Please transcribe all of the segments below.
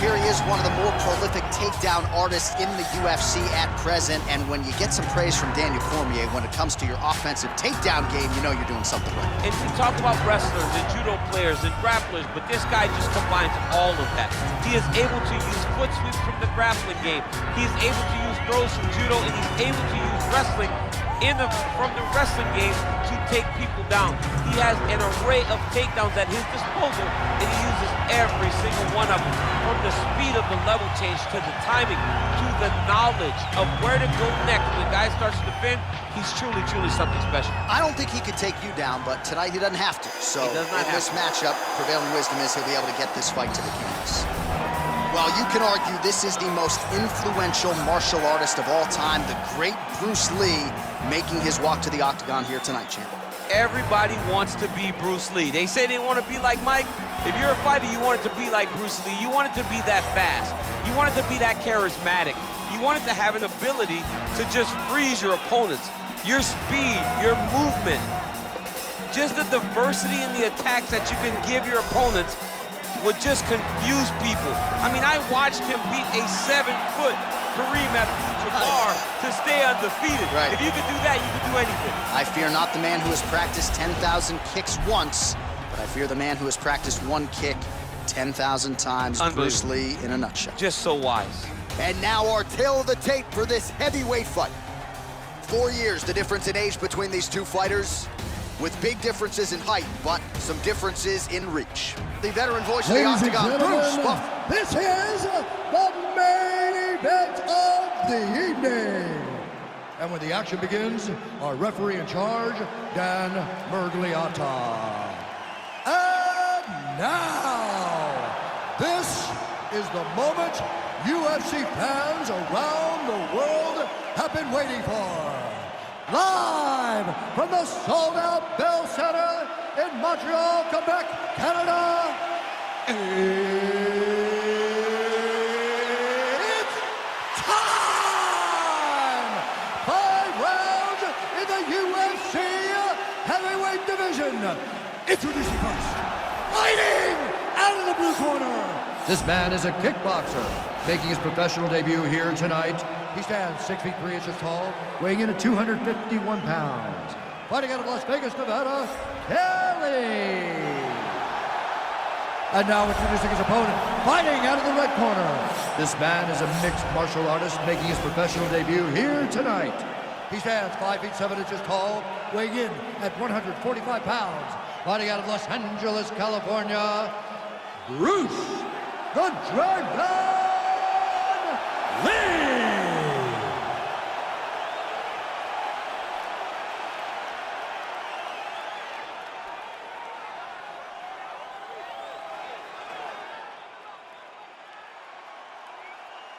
here he is, one of the more prolific takedown artists in the UFC at present. And when you get some praise from Daniel Cormier when it comes to your offensive takedown game, you know you're doing something right. And we talk about wrestlers and judo players and grapplers, but this guy just combines all of that. He is able to use foot sweeps from the grappling game. He is able to use throws from judo, and he's able to use wrestling from the wrestling game to take people down. He has an array of takedowns at his disposal, and he uses every single one of them, from the speed of the level change to the timing to the knowledge of where to go next. When the guy starts to defend, he's truly, truly something special. I don't think he could take you down, but tonight he doesn't have to. So in this matchup, prevailing wisdom is he'll be able to get this fight to the canvas. Well, you can argue this is the most influential martial artist of all time, the great Bruce Lee, making his walk to the octagon here tonight, champ. Everybody wants to be Bruce Lee. They say they want to be like Mike. If you're a fighter, you want it to be like Bruce Lee. You want it to be that fast. You want it to be that charismatic. You want it to have an ability to just freeze your opponents. Your speed, your movement, just the diversity in the attacks that you can give your opponents would just confuse people. I mean, I watched him beat a 7-foot Kareem Abdul-Jabbar to stay undefeated. Right. If you could do that, you could do anything. I fear not the man who has practiced 10,000 kicks once, but I fear the man who has practiced one kick 10,000 times. Bruce Lee in a nutshell. Just so wise. And now our tale of the tape for this heavyweight fight. 4 years, the difference in age between these two fighters, with big differences in height, but some differences in reach. The veteran voice of the octagon, Bruce Buff. This is the main event of the evening. And when the action begins, our referee in charge, Dan Mergliata. And now, this is the moment UFC fans around the world have been waiting for. Live from the sold-out Bell Center in Montreal, Quebec, Canada, it's time! 5 rounds in the UFC heavyweight division. Introducing first, fighting out of the blue corner. This man is a kickboxer, making his professional debut here tonight. He stands 6 feet 3 inches tall, weighing in at 251 pounds. Fighting out of Las Vegas, Nevada, Kelly. And now introducing his opponent, fighting out of the red corner. This man is a mixed martial artist, making his professional debut here tonight. He stands 5 feet 7 inches tall, weighing in at 145 pounds. Fighting out of Los Angeles, California, Bruce the Dragon Lee.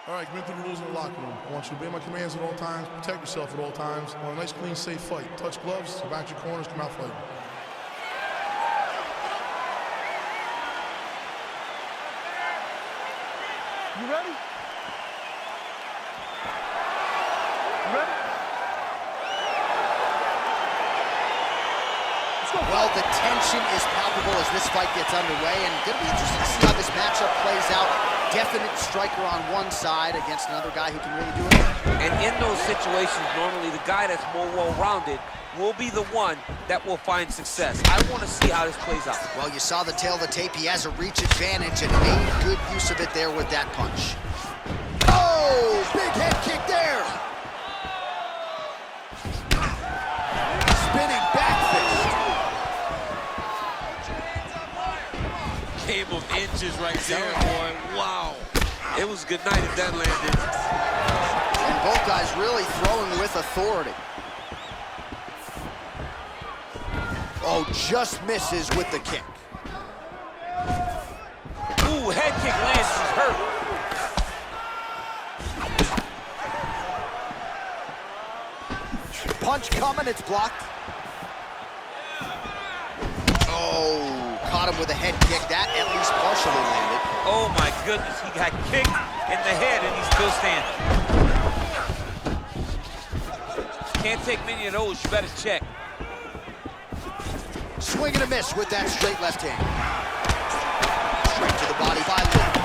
All right, commit to the rules in the locker room. I want you to obey my commands at all times, protect yourself at all times. I want a nice, clean, safe fight. Touch gloves, back your corners, come out fighting. You ready? You ready? Well, the tension is palpable as this fight gets underway, and going to be interesting to see how this matchup plays out. Definite striker on one side against another guy who can really do it. And in those situations, normally the guy that's more well-rounded will be the one that will find success. I want to see how this plays out. Well, you saw the tail of the tape. He has a reach advantage and made good use of it there with that punch. Oh, big head kick there. Spinning back fist. Game of inches right there, boy. Wow. It was good night if that landed. And both guys really throwing with authority. Oh, just misses with the kick. Ooh, head kick lands, he's hurt. Punch coming, it's blocked. Oh, caught him with a head kick. That at least partially landed. Oh my goodness, he got kicked in the head and he's still standing. Can't take many of those, you better check. Swing and a miss with that straight left hand. Straight to the body by Lee.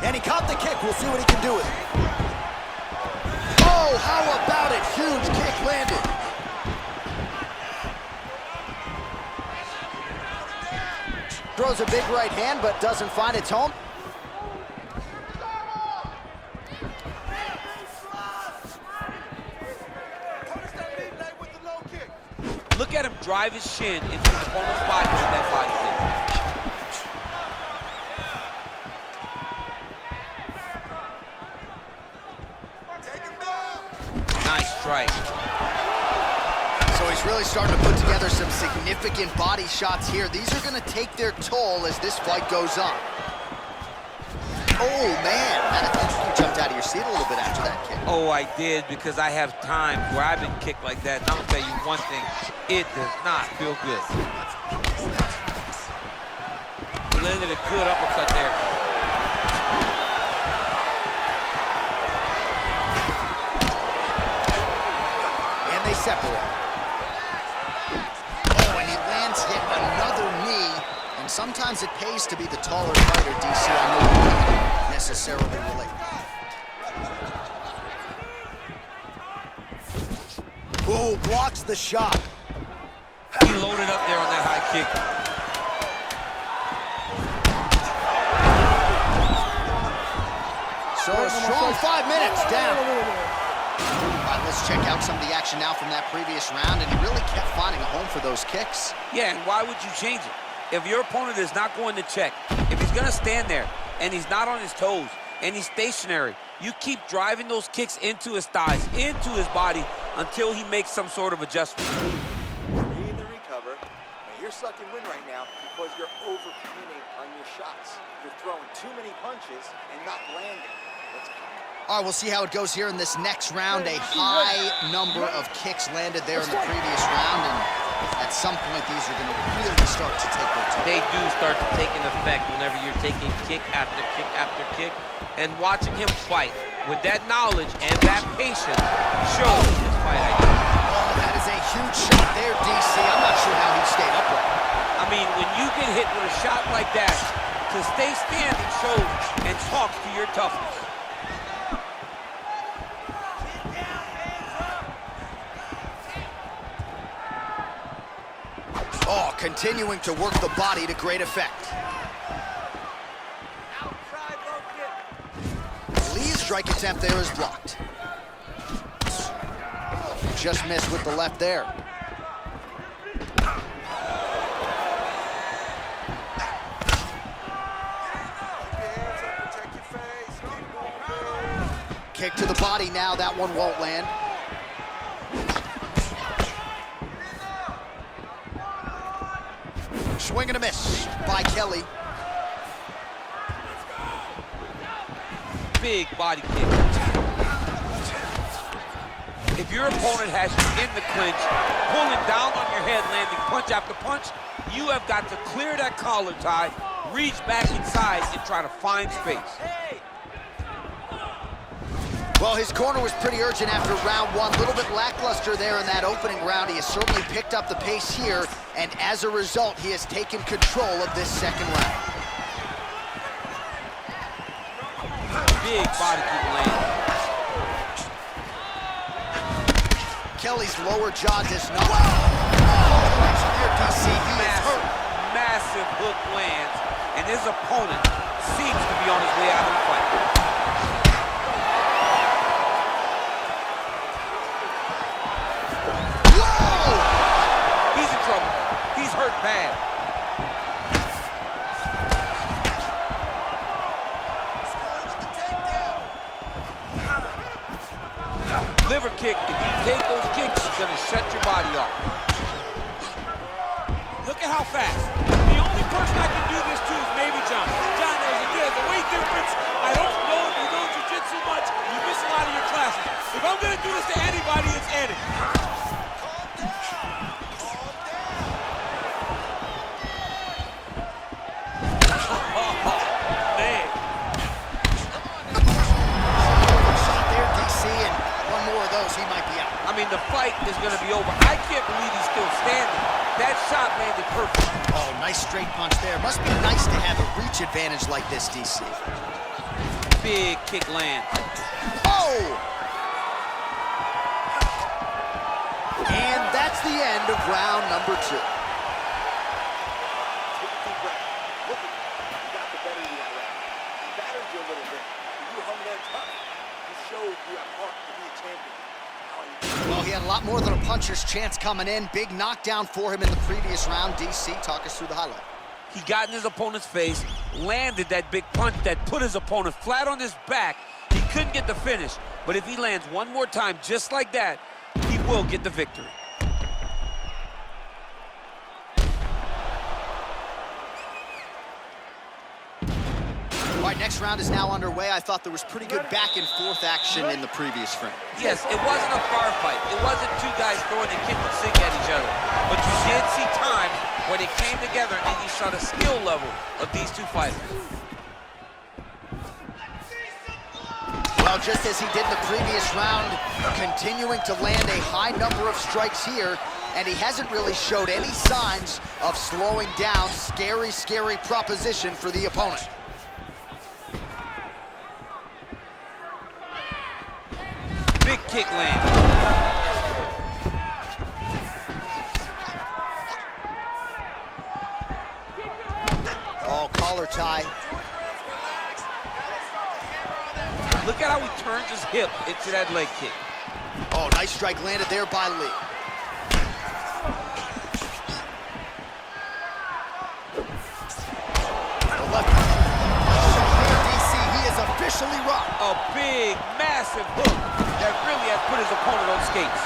And he caught the kick. We'll see what he can do with it. Oh, how about it? Huge kick landed. Throws a big right hand, but doesn't find its home. Look at him drive his shin into his opponent's body with that body kick. Nice strike. So he's really starting to put together some significant body shots here. These are going to take their toll as this fight goes on. Oh, man. You jumped out of your seat a little bit after that kick. Oh, I did, because I have times where I've been kicked like that. And I'm going to tell you one thing. It does not feel good. Landed a good uppercut there. And they separate. Oh, and he lands yet another knee. And sometimes it pays to be the taller fighter, DC. I know you can't necessarily relate. Ooh, blocks the shot. He loaded up there on that high kick. So a strong 5 minutes down. All right, let's check out some of the action now from that previous round, and he really kept finding a home for those kicks. Yeah, and why would you change it? If your opponent is not going to check, if he's going to stand there and he's not on his toes and he's stationary, you keep driving those kicks into his thighs, into his body, until he makes some sort of adjustment. Breathe and recover. Now you're sucking wind right now because you're overcommitting on your shots. You're throwing too many punches and not landing. Let's go. All right, we'll see how it goes here in this next round. A high number of kicks landed there in the previous round, and at some point, these are going to really start to take their toll. They do start to take an effect whenever you're taking kick after kick after kick, and watching him fight with that knowledge and that patience shows his fight IQ. Oh, that is a huge shot there, DC. I'm not sure how he stayed upright. I mean, when you get hit with a shot like that, to stay standing shows and talks to your toughness. Oh, continuing to work the body to great effect. Lee's strike attempt there is blocked. Just missed with the left there. Kick to the body now, that one won't land. Swing and a miss by Kelly. Big body kick. If your opponent has you in the clinch, pulling down on your head, landing punch after punch, you have got to clear that collar tie, reach back inside, and try to find space. Well, his corner was pretty urgent after round one. A little bit lackluster there in that opening round. He has certainly picked up the pace here, and as a result, he has taken control of this second round. Big body kick land. Kelly's lower jaw does not. There, DC, he is hurt. Massive hook lands, and his opponent seems to be on his way out of the fight. Hurt bad. Liver kick, if you take those kicks, it's gonna shut your body off. Look at how fast. The only person I can do this to is maybe John. John, there's a weight difference. I don't know if you know jiu-jitsu much, you miss a lot of your classes. If I'm gonna do this to anybody, it's Eddie. He might be out. I mean, the fight is going to be over. I can't believe he's still standing. That shot landed perfect. Oh, nice straight punch there. Must be nice to have a reach advantage like this, DC. Big kick land. Oh! And that's the end of round number 2. Take a deep breath. Look at you. You got the better of you that round. He battered you a little bit, but you hung there tough. You showed you have heart to be a champion. Well, he had a lot more than a puncher's chance coming in. Big knockdown for him in the previous round. DC, talk us through the highlight. He got in his opponent's face, landed that big punch that put his opponent flat on his back. He couldn't get the finish, but if he lands one more time just like that, he will get the victory. All right, next round is now underway. I thought there was pretty good back and forth action in the previous frame. Yes, it wasn't a firefight. It wasn't two guys throwing the kitchen sink at each other. But you did see times where they came together and you saw the skill level of these two fighters. Well, just as he did in the previous round, continuing to land a high number of strikes here, and he hasn't really showed any signs of slowing down. Scary, scary proposition for the opponent. Big kick land. Oh, collar tie. Look at how he turns his hip into that leg kick. Oh, nice strike landed there by Lee. The left. DC, he is officially rocked. A big, massive hook that really has put his opponent on skates.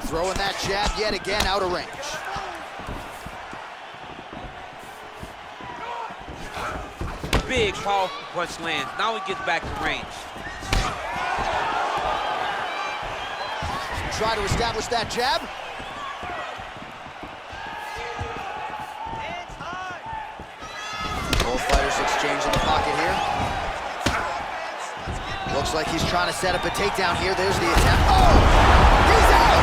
Throwing that jab yet again out of range. Big, powerful punch lands. Now he gets back to range. Try to establish that jab. Both fighters exchange in the pocket here. Looks like he's trying to set up a takedown here. There's the attempt. Oh! He's out!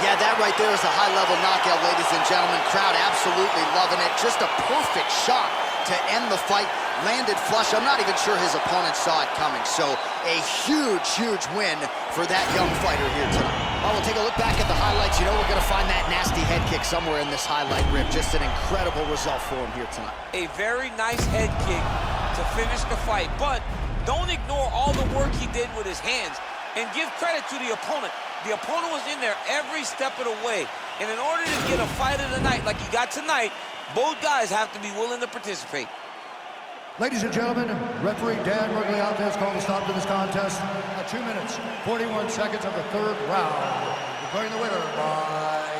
Yeah, that right there is a high-level knockout, ladies and gentlemen. Crowd absolutely loving it. Just a perfect shot to end the fight. Landed flush. I'm not even sure his opponent saw it coming. So a huge, huge win for that young fighter here tonight. Well, we'll take a look back at the highlights. You know we're going to find that nasty head kick somewhere in this highlight rip. Just an incredible result for him here tonight. A very nice head kick to finish the fight. But don't ignore all the work he did with his hands. And give credit to the opponent. The opponent was in there every step of the way. And in order to get a fight of the night like he got tonight, both guys have to be willing to participate. Ladies and gentlemen, referee Dan Mergliata has called a stop to this contest at 2 minutes, 41 seconds of the third round. Declaring the winner by